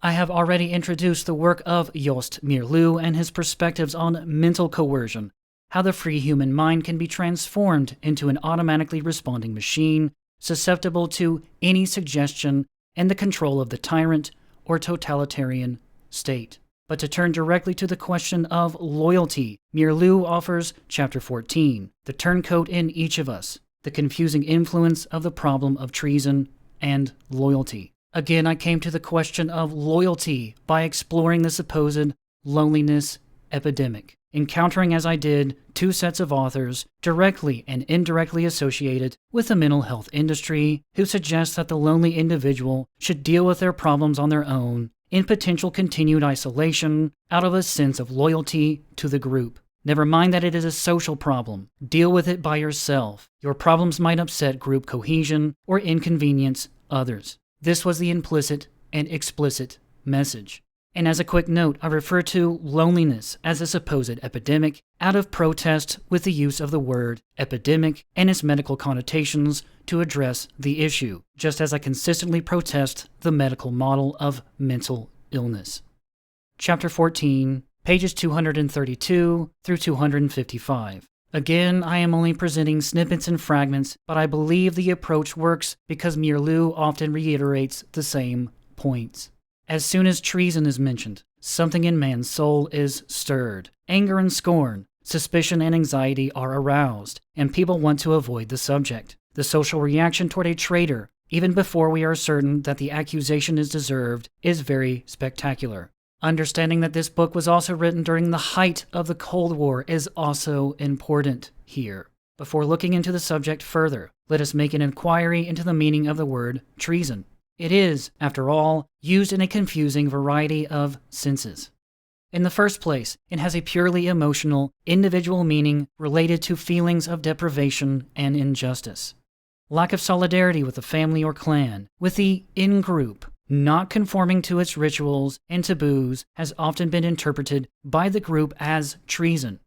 I have already introduced the work of Joost Meerloo and his perspectives on mental coercion, how the free human mind can be transformed into an automatically responding machine, susceptible to any suggestion and the control of the tyrant or totalitarian state. But to turn directly to the question of loyalty, Meerloo offers Chapter 14, the turncoat in each of us, the confusing influence of the problem of treason and loyalty. Again, I came to the question of loyalty by exploring the supposed loneliness epidemic, encountering as I did two sets of authors directly and indirectly associated with the mental health industry who suggest that the lonely individual should deal with their problems on their own in potential continued isolation out of a sense of loyalty to the group. Never mind that it is a social problem. Deal with it by yourself. Your problems might upset group cohesion or inconvenience others. This was the implicit and explicit message. And as a quick note, I refer to loneliness as a supposed epidemic out of protest with the use of the word epidemic and its medical connotations to address the issue, just as I consistently protest the medical model of mental illness. Chapter 14, pages 232 through 255. Again, I am only presenting snippets and fragments, but I believe the approach works because Meerloo often reiterates the same points. As soon as treason is mentioned, something in man's soul is stirred. Anger and scorn, suspicion and anxiety are aroused, and people want to avoid the subject. The social reaction toward a traitor, even before we are certain that the accusation is deserved, is very spectacular. Understanding that this book was also written during the height of the Cold War is also important here. Before looking into the subject further, let us make an inquiry into the meaning of the word treason. It is, after all, used in a confusing variety of senses. In the first place, it has a purely emotional, individual meaning related to feelings of deprivation and injustice. Lack of solidarity with the family or clan, with the in-group, not conforming to its rituals and taboos has often been interpreted by the group as treason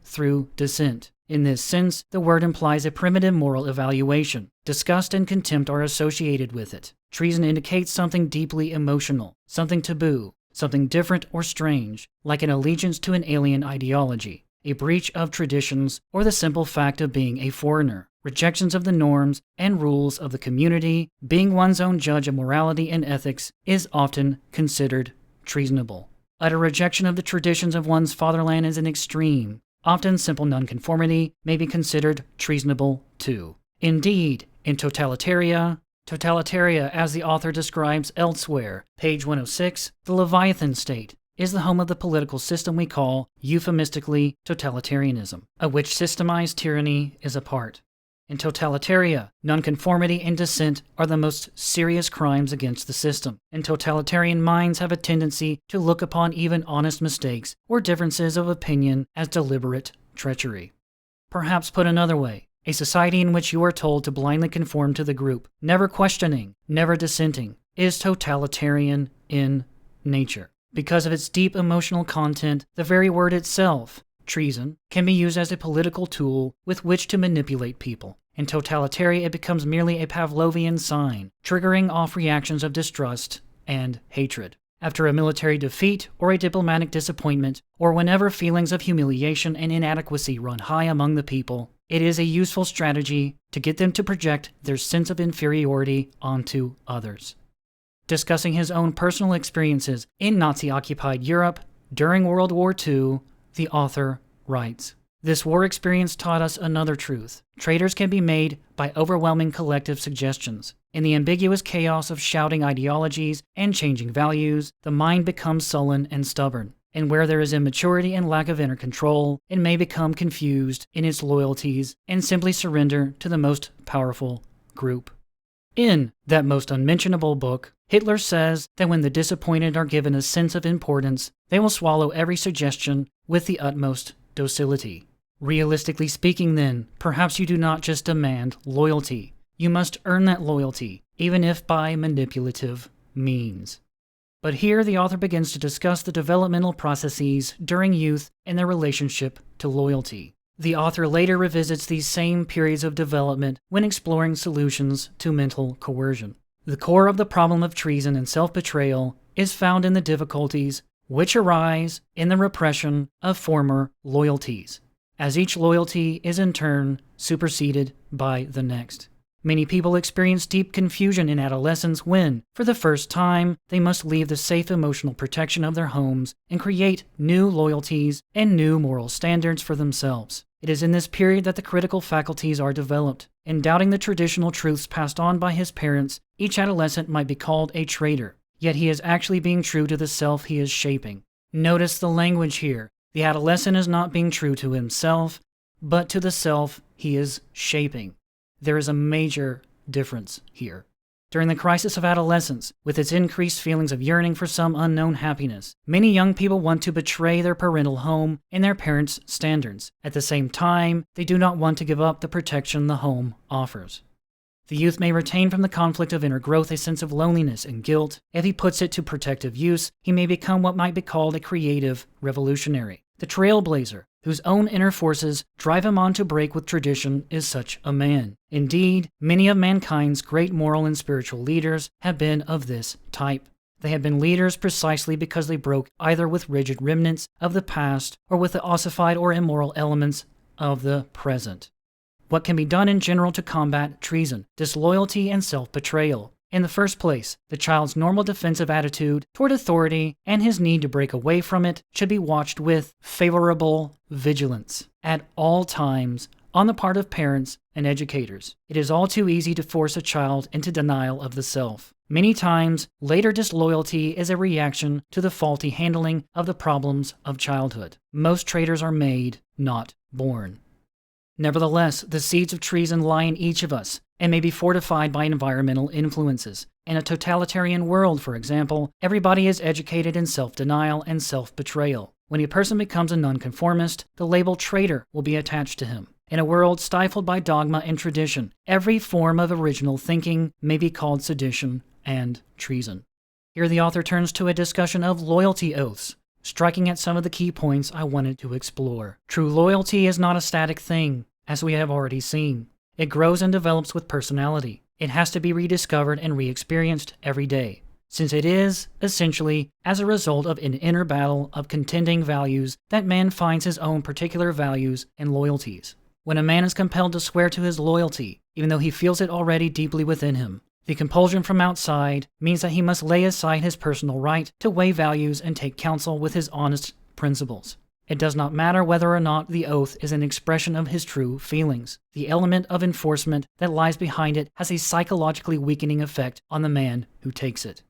through dissent. In this sense, the word implies a primitive moral evaluation. Disgust and contempt are associated with it. Treason indicates something deeply emotional, something taboo, something different or strange, like an allegiance to an alien ideology, a breach of traditions, or the simple fact of being a foreigner. Rejections of the norms and rules of the community, being one's own judge of morality and ethics, is often considered treasonable. Utter rejection of the traditions of one's fatherland is an extreme. Often simple nonconformity may be considered treasonable too. Indeed, in totalitaria, as the author describes elsewhere, page 106, the Leviathan state is the home of the political system we call, euphemistically, totalitarianism, of which systemized tyranny is a part. In totalitaria, nonconformity and dissent are the most serious crimes against the system, and totalitarian minds have a tendency to look upon even honest mistakes or differences of opinion as deliberate treachery. Perhaps put another way, a society in which you are told to blindly conform to the group, never questioning, never dissenting, is totalitarian in nature. Because of its deep emotional content, the very word itself, treason, can be used as a political tool with which to manipulate people. In totalitaria, it becomes merely a Pavlovian sign, triggering off reactions of distrust and hatred. After a military defeat or a diplomatic disappointment, or whenever feelings of humiliation and inadequacy run high among the people, it is a useful strategy to get them to project their sense of inferiority onto others. Discussing his own personal experiences in Nazi-occupied Europe during World War II, the author writes, "This war experience taught us another truth. Traitors can be made by overwhelming collective suggestions. In the ambiguous chaos of shouting ideologies and changing values, the mind becomes sullen and stubborn. And where there is immaturity and lack of inner control, it may become confused in its loyalties and simply surrender to the most powerful group." In that most unmentionable book, Hitler says that when the disappointed are given a sense of importance, they will swallow every suggestion with the utmost docility. Realistically speaking, then, perhaps you do not just demand loyalty. You must earn that loyalty, even if by manipulative means. But here the author begins to discuss the developmental processes during youth and their relationship to loyalty. The author later revisits these same periods of development when exploring solutions to mental coercion. The core of the problem of treason and self-betrayal is found in the difficulties which arise in the repression of former loyalties, as each loyalty is in turn superseded by the next. Many people experience deep confusion in adolescence when, for the first time, they must leave the safe emotional protection of their homes and create new loyalties and new moral standards for themselves. It is in this period that the critical faculties are developed. In doubting the traditional truths passed on by his parents, each adolescent might be called a traitor, yet he is actually being true to the self he is shaping. Notice the language here. The adolescent is not being true to himself, but to the self he is shaping. There is a major difference here. During the crisis of adolescence, with its increased feelings of yearning for some unknown happiness, many young people want to betray their parental home and their parents' standards. At the same time, they do not want to give up the protection the home offers. The youth may retain from the conflict of inner growth a sense of loneliness and guilt. If he puts it to protective use, he may become what might be called a creative revolutionary. The trailblazer, whose own inner forces drive him on to break with tradition, is such a man. Indeed, many of mankind's great moral and spiritual leaders have been of this type. They have been leaders precisely because they broke either with rigid remnants of the past or with the ossified or immoral elements of the present. What can be done in general to combat treason, disloyalty, and self-betrayal? In the first place, the child's normal defensive attitude toward authority and his need to break away from it should be watched with favorable vigilance at all times on the part of parents and educators. It is all too easy to force a child into denial of the self. Many times, later disloyalty is a reaction to the faulty handling of the problems of childhood. Most traitors are made, not born. Nevertheless, the seeds of treason lie in each of us and may be fortified by environmental influences. In a totalitarian world, for example, everybody is educated in self-denial and self-betrayal. When a person becomes a nonconformist, the label traitor will be attached to him. In a world stifled by dogma and tradition, every form of original thinking may be called sedition and treason. Here the author turns to a discussion of loyalty oaths, striking at some of the key points I wanted to explore. True loyalty is not a static thing, as we have already seen. It grows and develops with personality. It has to be rediscovered and re-experienced every day, since it is, essentially, as a result of an inner battle of contending values that man finds his own particular values and loyalties. When a man is compelled to swear to his loyalty, even though he feels it already deeply within him, the compulsion from outside means that he must lay aside his personal right to weigh values and take counsel with his honest principles. It does not matter whether or not the oath is an expression of his true feelings. The element of enforcement that lies behind it has a psychologically weakening effect on the man who takes it.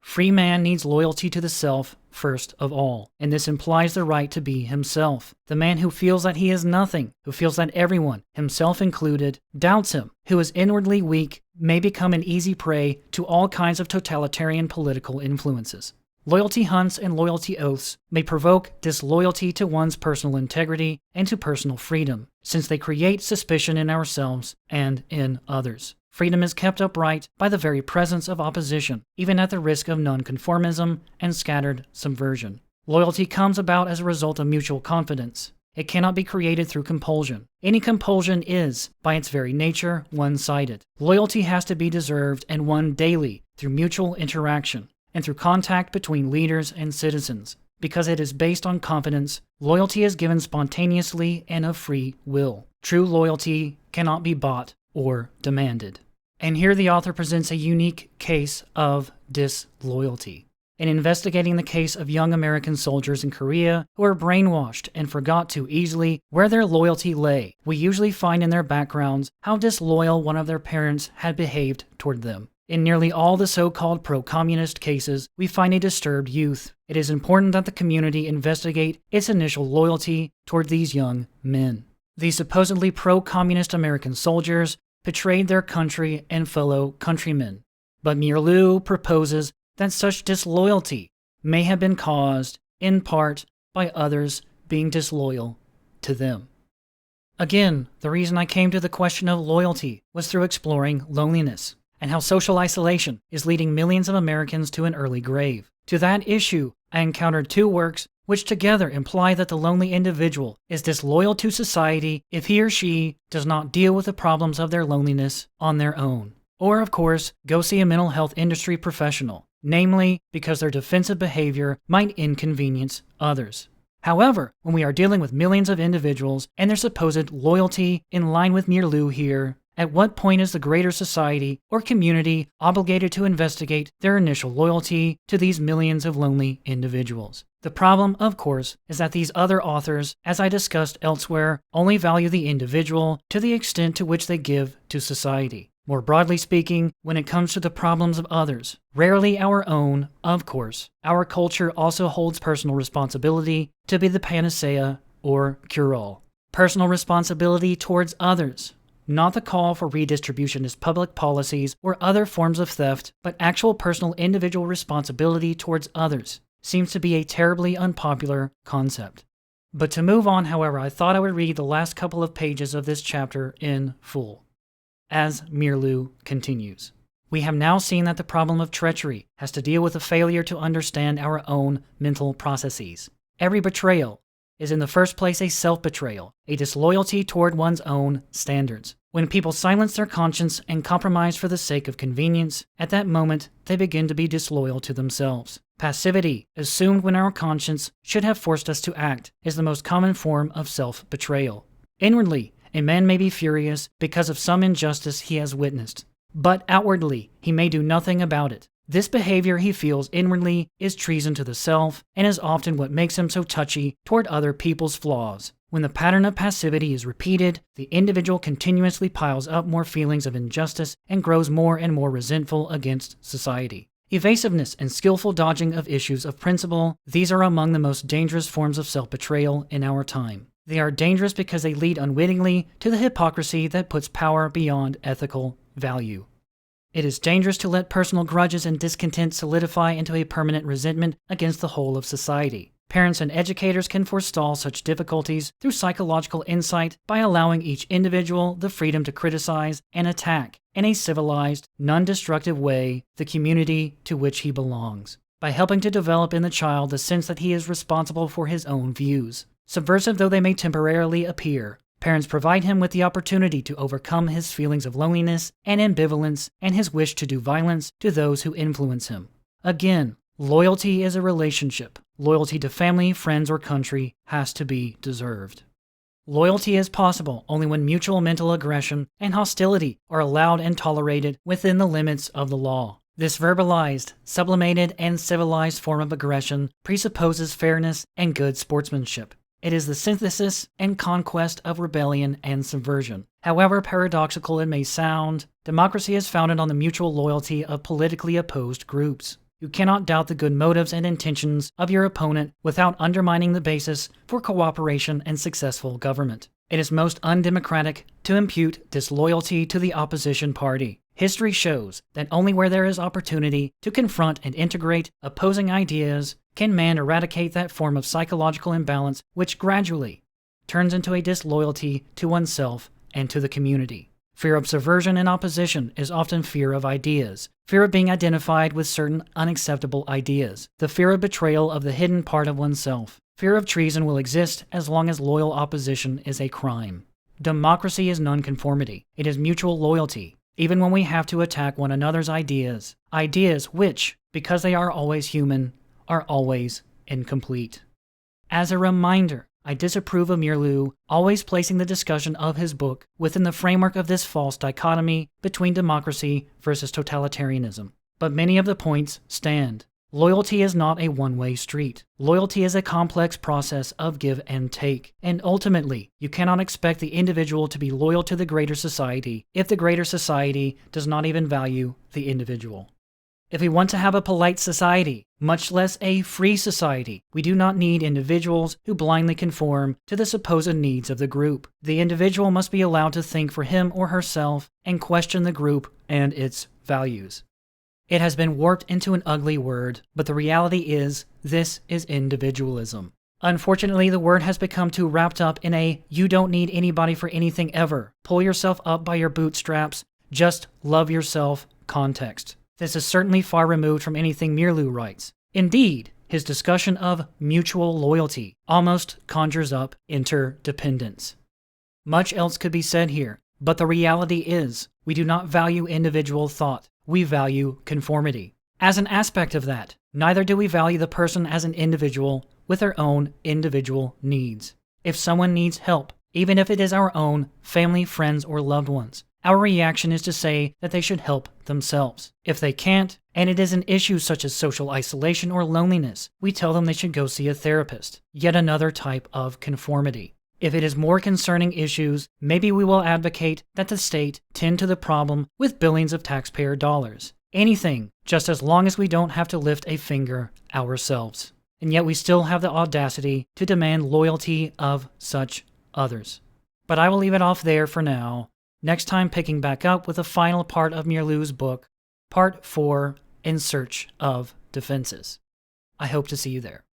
Free man needs loyalty to the self first of all, and this implies the right to be himself. The man who feels that he is nothing, who feels that everyone, himself included, doubts him, who is inwardly weak, may become an easy prey to all kinds of totalitarian political influences. Loyalty hunts and loyalty oaths may provoke disloyalty to one's personal integrity and to personal freedom, since they create suspicion in ourselves and in others. Freedom is kept upright by the very presence of opposition, even at the risk of nonconformism and scattered subversion. Loyalty comes about as a result of mutual confidence. It cannot be created through compulsion. Any compulsion is, by its very nature, one-sided. Loyalty has to be deserved and won daily through mutual interaction and through contact between leaders and citizens. Because it is based on confidence, loyalty is given spontaneously and of free will. True loyalty cannot be bought or demanded. And here the author presents a unique case of disloyalty. In investigating the case of young American soldiers in Korea who were brainwashed and forgot too easily where their loyalty lay, we usually find in their backgrounds how disloyal one of their parents had behaved toward them. In nearly all the so-called pro-communist cases, we find a disturbed youth. It is important that the community investigate its initial loyalty toward these young men. These supposedly pro-communist American soldiers betrayed their country and fellow countrymen. But Meerloo proposes that such disloyalty may have been caused, in part, by others being disloyal to them. Again, the reason I came to the question of loyalty was through exploring loneliness, and how social isolation is leading millions of Americans to an early grave. To that issue, I encountered two works which together imply that the lonely individual is disloyal to society if he or she does not deal with the problems of their loneliness on their own. Or, of course, go see a mental health industry professional. namely because their defensive behavior might inconvenience others. However, when we are dealing with millions of individuals and their supposed loyalty in line with Meerloo here, at what point is the greater society or community obligated to investigate their initial loyalty to these millions of lonely individuals? The problem, of course, is that these other authors, as I discussed elsewhere, only value the individual to the extent to which they give to society. More broadly speaking, when it comes to the problems of others, rarely our own, of course, our culture also holds personal responsibility to be the panacea or cure-all. Personal responsibility towards others, not the call for redistributionist public policies or other forms of theft, but actual personal individual responsibility towards others, seems to be a terribly unpopular concept. But to move on, however, I thought I would read the last couple of pages of this chapter in full. As Meerloo continues, we have now seen that the problem of treachery has to deal with a failure to understand our own mental processes. Every betrayal is in the first place a self-betrayal, a disloyalty toward one's own standards. When people silence their conscience and compromise for the sake of convenience, at that moment they begin to be disloyal to themselves. Passivity, assumed when our conscience should have forced us to act, is the most common form of self-betrayal. Inwardly, a man may be furious because of some injustice he has witnessed, but outwardly he may do nothing about it. This behavior he feels inwardly is treason to the self and is often what makes him so touchy toward other people's flaws. When the pattern of passivity is repeated, the individual continuously piles up more feelings of injustice and grows more and more resentful against society. Evasiveness and skillful dodging of issues of principle, these are among the most dangerous forms of self-betrayal in our time. They are dangerous because they lead unwittingly to the hypocrisy that puts power beyond ethical value. It is dangerous to let personal grudges and discontent solidify into a permanent resentment against the whole of society. Parents and educators can forestall such difficulties through psychological insight by allowing each individual the freedom to criticize and attack, in a civilized, non-destructive way, the community to which he belongs, by helping to develop in the child the sense that he is responsible for his own views. Subversive though they may temporarily appear, parents provide him with the opportunity to overcome his feelings of loneliness and ambivalence and his wish to do violence to those who influence him. Again, loyalty is a relationship. Loyalty to family, friends, or country has to be deserved. Loyalty is possible only when mutual mental aggression and hostility are allowed and tolerated within the limits of the law. This verbalized, sublimated, and civilized form of aggression presupposes fairness and good sportsmanship. It is the synthesis and conquest of rebellion and subversion. However paradoxical it may sound, democracy is founded on the mutual loyalty of politically opposed groups. You cannot doubt the good motives and intentions of your opponent without undermining the basis for cooperation and successful government. It is most undemocratic to impute disloyalty to the opposition party. History shows that only where there is opportunity to confront and integrate opposing ideas can man eradicate that form of psychological imbalance which gradually turns into a disloyalty to oneself and to the community. Fear of subversion and opposition is often fear of ideas, fear of being identified with certain unacceptable ideas, the fear of betrayal of the hidden part of oneself. Fear of treason will exist as long as loyal opposition is a crime. Democracy is nonconformity. It is mutual loyalty, even when we have to attack one another's ideas. Ideas which, because they are always human, are always incomplete. As a reminder, I disapprove of Meerloo always placing the discussion of his book within the framework of this false dichotomy between democracy versus totalitarianism. But many of the points stand. Loyalty is not a one-way street. Loyalty is a complex process of give and take, and ultimately, you cannot expect the individual to be loyal to the greater society if the greater society does not even value the individual. If we want to have a polite society, much less a free society, we do not need individuals who blindly conform to the supposed needs of the group. The individual must be allowed to think for him or herself and question the group and its values. It has been warped into an ugly word, but the reality is, this is individualism. Unfortunately, the word has become too wrapped up in a "you don't need anybody for anything ever, pull yourself up by your bootstraps, just love yourself" context. This is certainly far removed from anything Meerloo writes. Indeed, his discussion of mutual loyalty almost conjures up interdependence. Much else could be said here, but the reality is, we do not value individual thought. We value conformity. As an aspect of that, neither do we value the person as an individual with their own individual needs. If someone needs help, even if it is our own family, friends, or loved ones, our reaction is to say that they should help themselves. If they can't, and it is an issue such as social isolation or loneliness, we tell them they should go see a therapist, yet another type of conformity. If it is more concerning issues, maybe we will advocate that the state tend to the problem with billions of taxpayer dollars. Anything, just as long as we don't have to lift a finger ourselves. And yet we still have the audacity to demand loyalty of such others. But I will leave it off there for now. Next time, picking back up with the final part of Meerloo's book, Part 4, In Search of Defenses. I hope to see you there.